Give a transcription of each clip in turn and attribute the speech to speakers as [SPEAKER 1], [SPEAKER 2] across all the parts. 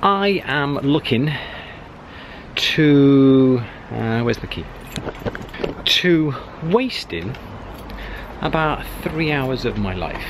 [SPEAKER 1] I am looking to, where's the key? To wasting about 3 hours of my life.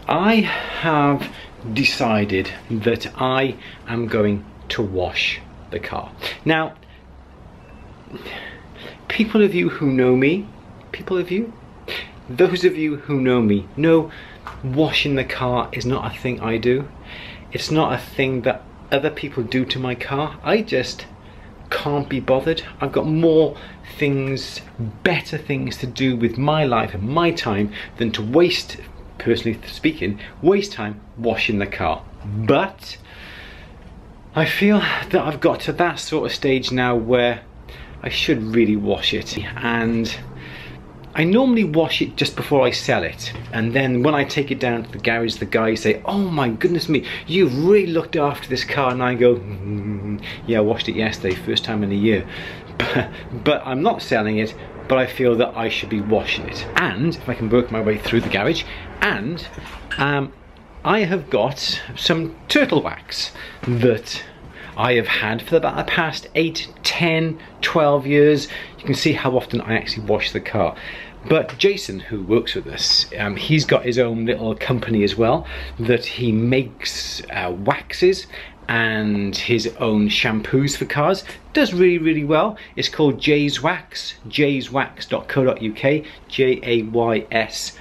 [SPEAKER 1] I have decided that I am going to wash the car. Now, people of you who know me, those of you who know me know washing the car is not a thing I do. It's not a thing that other people do to my car. I just can't be bothered. I've got more things, better things to do with my life and my time than to waste, personally speaking, waste time washing the car. But I feel that I've got to that sort of stage now where I should really wash it, and I normally wash it just before I sell it, and then when I take it down to the garage, the guys say, "Oh my goodness me, you've really looked after this car," and I go, yeah, I washed it yesterday, first time in a year. But I'm not selling it, but I feel that I should be washing it. And if I can work my way through the garage, and I have got some turtle wax that I have had for about the past 8, 10, 12 years. You can see how often I actually wash the car. But Jason, who works with us, he's got his own little company as well, that he makes waxes and his own shampoos for cars. Does really, really well. It's called Jay's Wax, jayswax.co.uk, JAYSWAX,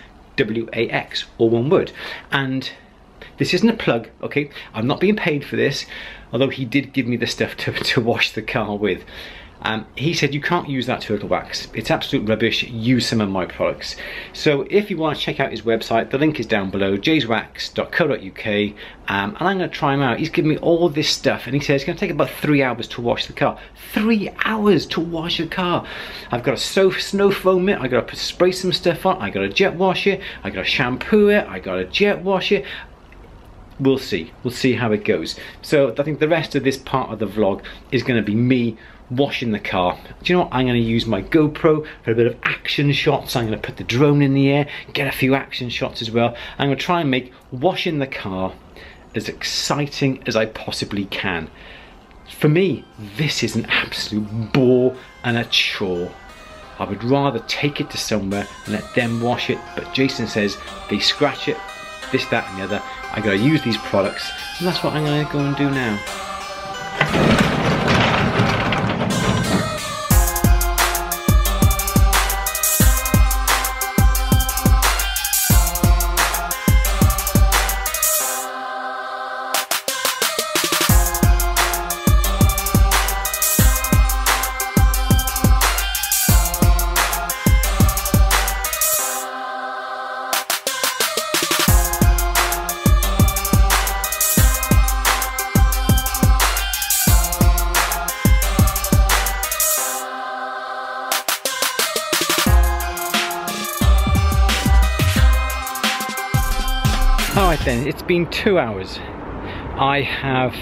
[SPEAKER 1] all one word. And this isn't a plug, okay? I'm not being paid for this, although he did give me the stuff to wash the car with. He said, you can't use that turtle wax. It's absolute rubbish. Use some of my products. So if you want to check out his website, the link is down below, jayswax.co.uk, and I'm going to try him out. He's given me all this stuff, and he says it's going to take about 3 hours to wash the car. 3 hours to wash a car. I've got to snow foam it. I've got to spray some stuff on. I've got to jet wash it. I've got to shampoo it. I've got to jet wash it. We'll see how it goes. So I think the rest of this part of the vlog is going to be me washing the car. Do you know what? I'm going to use my GoPro for a bit of action shots. I'm going to put the drone in the air, get a few action shots as well. I'm going to try and make washing the car as exciting as I possibly can. For me, this is an absolute bore and a chore. I would rather take it to somewhere and let them wash it, but Jason says they scratch it, this, that and the other. I gotta use these products, and that's what I'm gonna go and do now. Alright then, it's been 2 hours. I have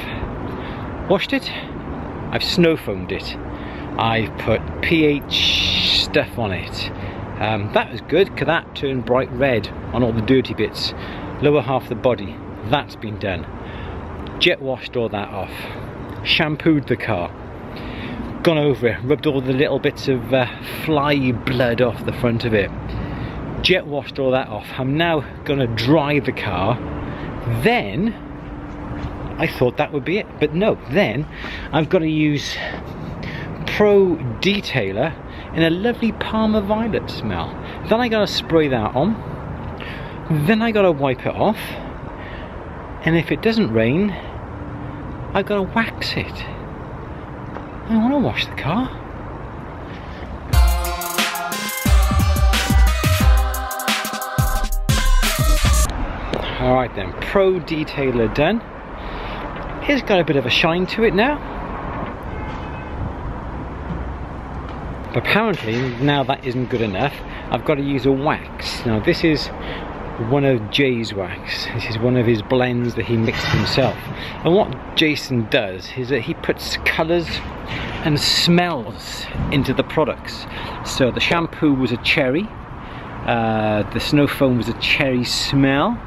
[SPEAKER 1] washed it, I've snow foamed it, I've put pH stuff on it. That was good, because that turned bright red on all the dirty bits. Lower half of the body, that's been done. Jet washed all that off. Shampooed the car. Gone over it, rubbed all the little bits of fly blood off the front of it. Jet washed all that off. I'm now gonna dry the car. Then I thought that would be it, but no, then I've got to use Pro Detailer in a lovely Palmer Violet smell. Then I gotta spray that on. Then I gotta wipe it off. And if it doesn't rain, I gotta wax it. I want to wash the car. Alright then, Pro Detailer done. It's got a bit of a shine to it now. But apparently, now that isn't good enough, I've got to use a wax. Now this is one of Jay's wax. This is one of his blends that he mixed himself. And what Jason does is that he puts colours and smells into the products. So the shampoo was a cherry, the snow foam was a cherry smell,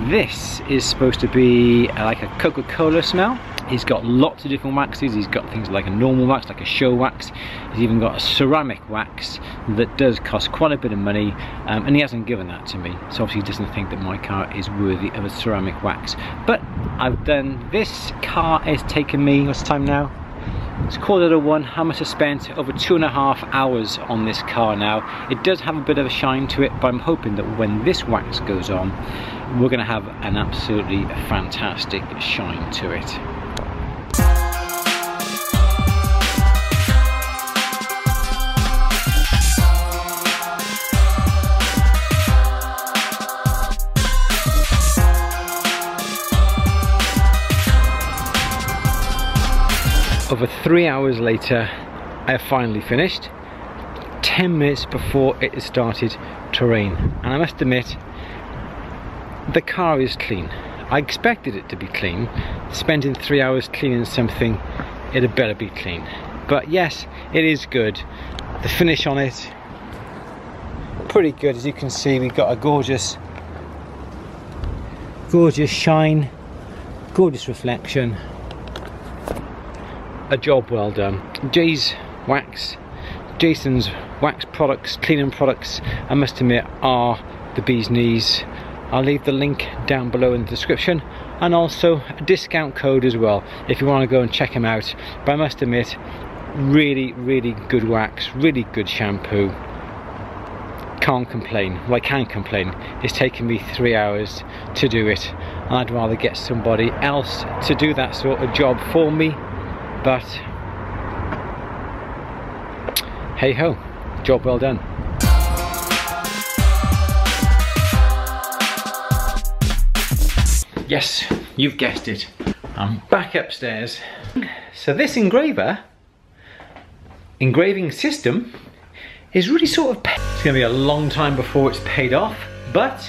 [SPEAKER 1] This is supposed to be like a Coca-Cola smell. He's got lots of different waxes. He's got things like a normal wax, like a show wax. He's even got a ceramic wax that does cost quite a bit of money, and he hasn't given that to me. So obviously he doesn't think that my car is worthy of a ceramic wax. But I've done, this car has taken me, what's the time now? It's 1:45. I must have spent over 2.5 hours on this car now. It does have a bit of a shine to it, but I'm hoping that when this wax goes on, we're going to have an absolutely fantastic shine to it. Over 3 hours later, I have finally finished, 10 minutes before it has started to rain. And I must admit, the car is clean. I expected it to be clean. Spending 3 hours cleaning something, it had better be clean. But yes, it is good. The finish on it, pretty good. As you can see, we've got a gorgeous shine, gorgeous reflection. A job well done. Jason's wax products, cleaning products, I must admit, are the bee's knees. I'll leave the link down below in the description, and also a discount code as well if you want to go and check them out. But I must admit, really good wax, really good shampoo. Can't complain. Well, I can complain. It's taken me 3 hours to do it, and I'd rather get somebody else to do that sort of job for me. But hey ho, job well done. Yes, you've guessed it. I'm back upstairs. So this engraving system is really sort of, it's going to be a long time before it's paid off, but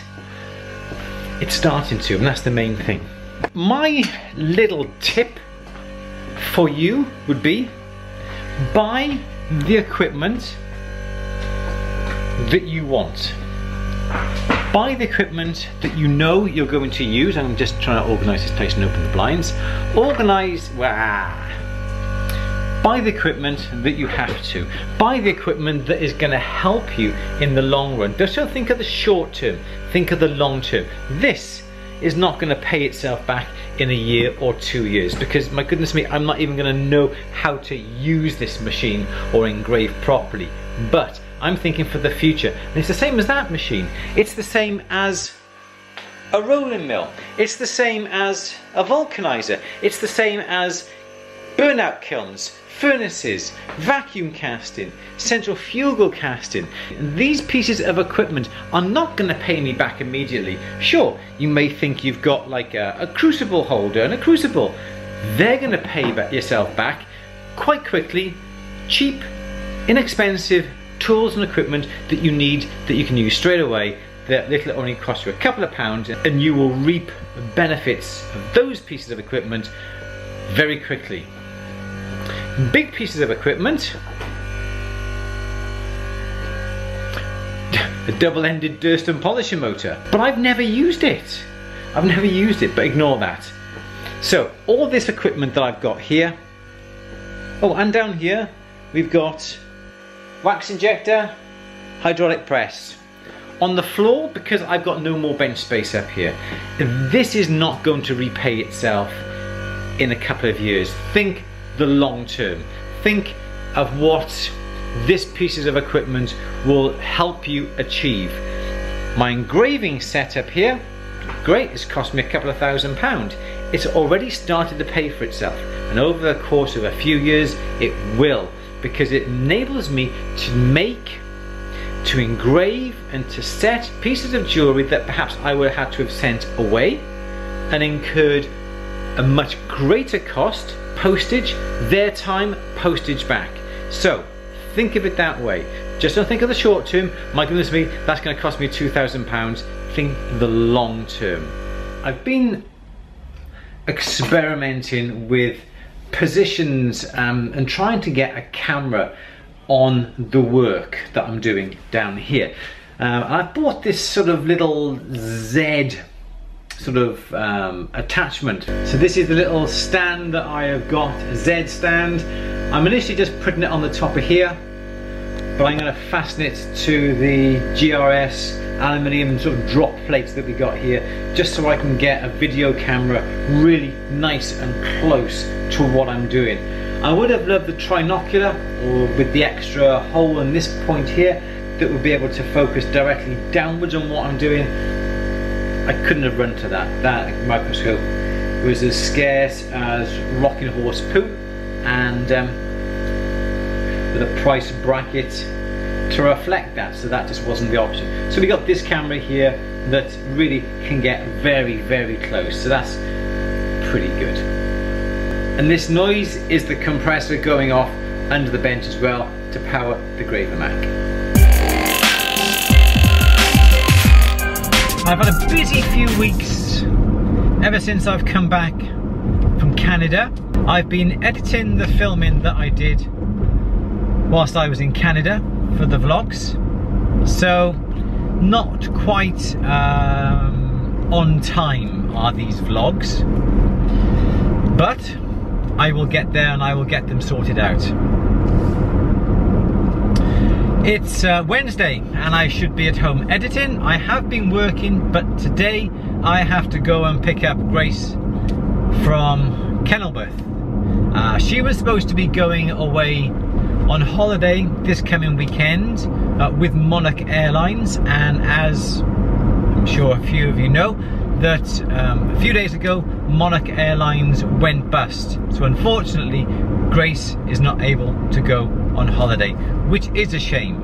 [SPEAKER 1] it's starting to, and that's the main thing. My little tip for you would be, buy the equipment that you want. Buy the equipment that you know you're going to use. I'm just trying to organise this place and open the blinds. Buy the equipment that you have to. Buy the equipment that is going to help you in the long run. Don't think of the short term, think of the long term. This is not going to pay itself back in a year or 2 years, because my goodness me, I'm not even going to know how to use this machine or engrave properly. But I'm thinking for the future, and it's the same as that machine. It's the same as a rolling mill. It's the same as a vulcanizer. It's the same as burnout kilns, furnaces, vacuum casting, centrifugal casting. These pieces of equipment are not going to pay me back immediately. Sure, you may think you've got like a crucible holder and a crucible. They're going to pay yourself back quite quickly. Cheap, inexpensive tools and equipment that you need, that you can use straight away, that it'll only cost you a couple of pounds, and you will reap the benefits of those pieces of equipment very quickly. Big pieces of equipment, a double-ended Durston polisher motor, but I've never used it. I've never used it, but ignore that. So all this equipment that I've got here, oh, and down here we've got wax injector, hydraulic press. On the floor, because I've got no more bench space up here, this is not going to repay itself in a couple of years. Think the long term. Think of what this pieces of equipment will help you achieve. My engraving setup here, great, it's cost me a couple of £1,000. It's already started to pay for itself, and over the course of a few years it will, because it enables me to engrave and to set pieces of jewellery that perhaps I would have had to have sent away and incurred a much greater cost, postage, their time, postage back. So think of it that way. Just don't think of the short term. My goodness me, that's going to cost me £2,000. Think the long term. I've been experimenting with positions and trying to get a camera on the work that I'm doing down here. I bought this sort of little Z sort of attachment. So this is the little stand that I have got, a Z stand. I'm initially just putting it on the top of here, but I'm going to fasten it to the GRS aluminium sort of drop plates that we got here, just so I can get a video camera really nice and close to what I'm doing. I would have loved the trinocular, or with the extra hole in this point here that would be able to focus directly downwards on what I'm doing. I couldn't have run to that. That microscope was as scarce as rocking horse poo, and with a price bracket to reflect that, so that just wasn't the option. So we got this camera here that really can get very, very close, so that's pretty good. And this noise is the compressor going off under the bench as well to power the Graver Mac. I've had a busy few weeks ever since I've come back from Canada. I've been editing the filming that I did whilst I was in Canada for the vlogs, so not quite on time are these vlogs, but I will get there and I will get them sorted out. It's Wednesday and I should be at home editing. I have been working, but today I have to go and pick up Grace from Kenilworth. She was supposed to be going away on holiday this coming weekend with Monarch Airlines, and as I'm sure a few of you know, that a few days ago Monarch Airlines went bust. So unfortunately Grace is not able to go on holiday, which is a shame,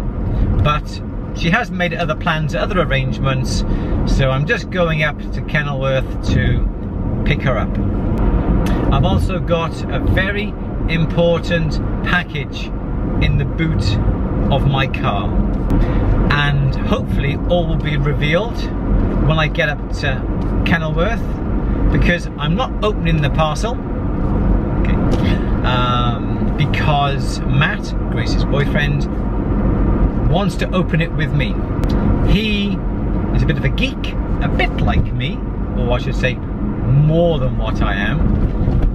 [SPEAKER 1] but she has made other plans, other arrangements, so I'm just going up to Kenilworth to pick her up. I've also got a very important package in the boot of my car, and hopefully all will be revealed when I get up to Kenilworth, because I'm not opening the parcel, okay, because Matt, Grace's boyfriend, wants to open it with me. He is a bit of a geek, a bit like me, or I should say more than what I am,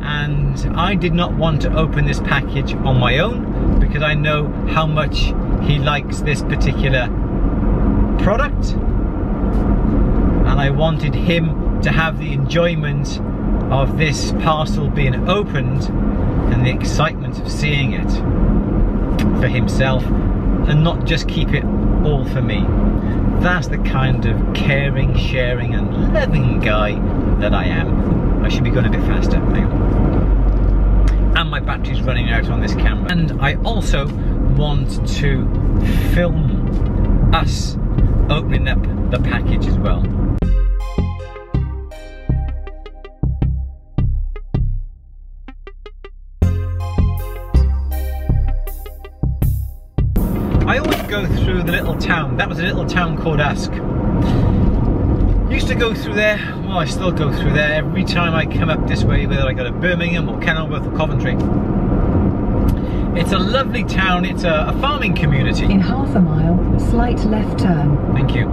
[SPEAKER 1] and I did not want to open this package on my own because I know how much he likes this particular product, and I wanted him to have the enjoyment of this parcel being opened and the excitement of seeing it for himself, and not just keep it all for me. That's the kind of caring, sharing and loving guy that I am. I should be going a bit faster. Hang on. And my battery's running out on this camera. And I also want to film us opening up the package as well. I always go through the little town. That was a little town called Usk. Used to go through there, well I still go through there every time I come up this way, whether I go to Birmingham or Kenilworth or Coventry. It's a lovely town, it's a farming community.
[SPEAKER 2] In half a mile, slight left turn.
[SPEAKER 1] Thank you.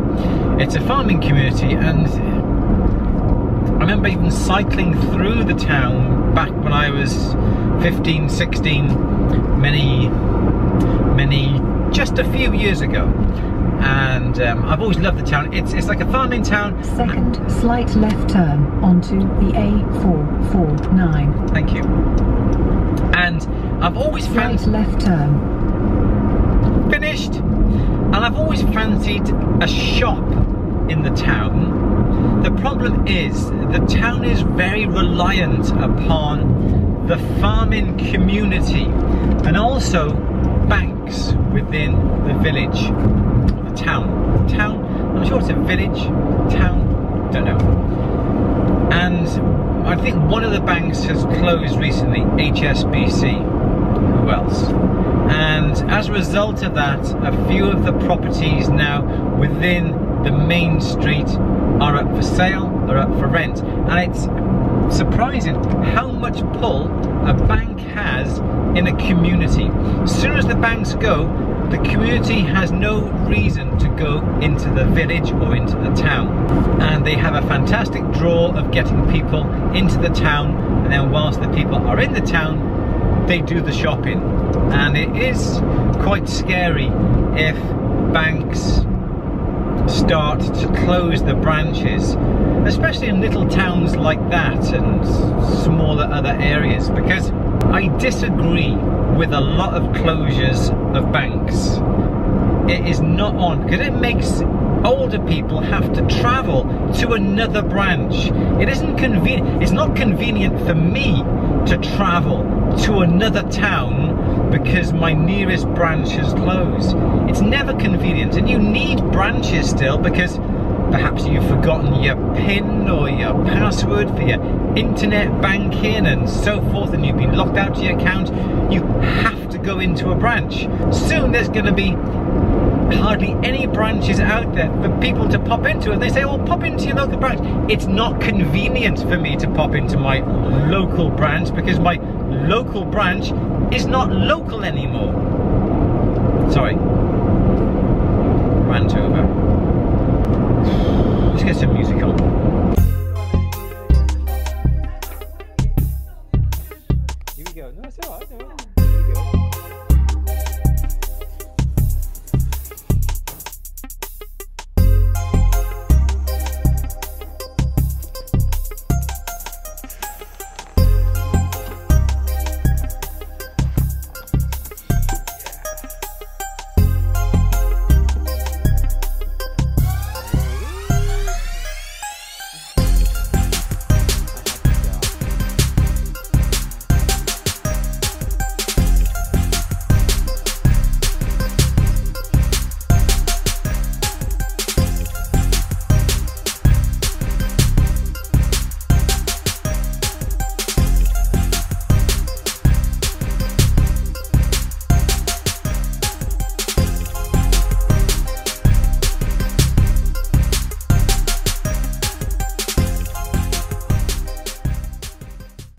[SPEAKER 1] It's a farming community, and I remember even cycling through the town back when I was 15, 16, just a few years ago. And I've always loved the town. It's like a farming town.
[SPEAKER 2] Second slight left turn onto the A449.
[SPEAKER 1] Thank you. And I've always
[SPEAKER 2] slight left turn.
[SPEAKER 1] Finished. And I've always fancied a shop in the town. The problem is the town is very reliant upon the farming community, and also banks within the village. Town, I'm sure it's a village, town, don't know. And I think one of the banks has closed recently, HSBC, who else? And as a result of that, a few of the properties now within the main street are up for sale, are up for rent. And it's surprising how much pull a bank has in a community. As soon as the banks go, The community has no reason to go into the village or into the town, and they have a fantastic draw of getting people into the town, and then whilst the people are in the town, they do the shopping. And it is quite scary if banks start to close the branches, especially in little towns like that and smaller other areas, because I disagree with a lot of closures of banks. It is not on, because it makes older people have to travel to another branch. It isn't convenient. It's not convenient for me to travel to another town because my nearest branch has closed. It's never convenient, and you need branches still, because perhaps you've forgotten your PIN or your password for your internet banking and so forth, and you've been locked out of your account. You have to go into a branch. Soon there's going to be hardly any branches out there for people to pop into, and they say, well, pop into your local branch. It's not convenient for me to pop into my local branch because my local branch is not local anymore. Sorry, rant over. Let's get some music on.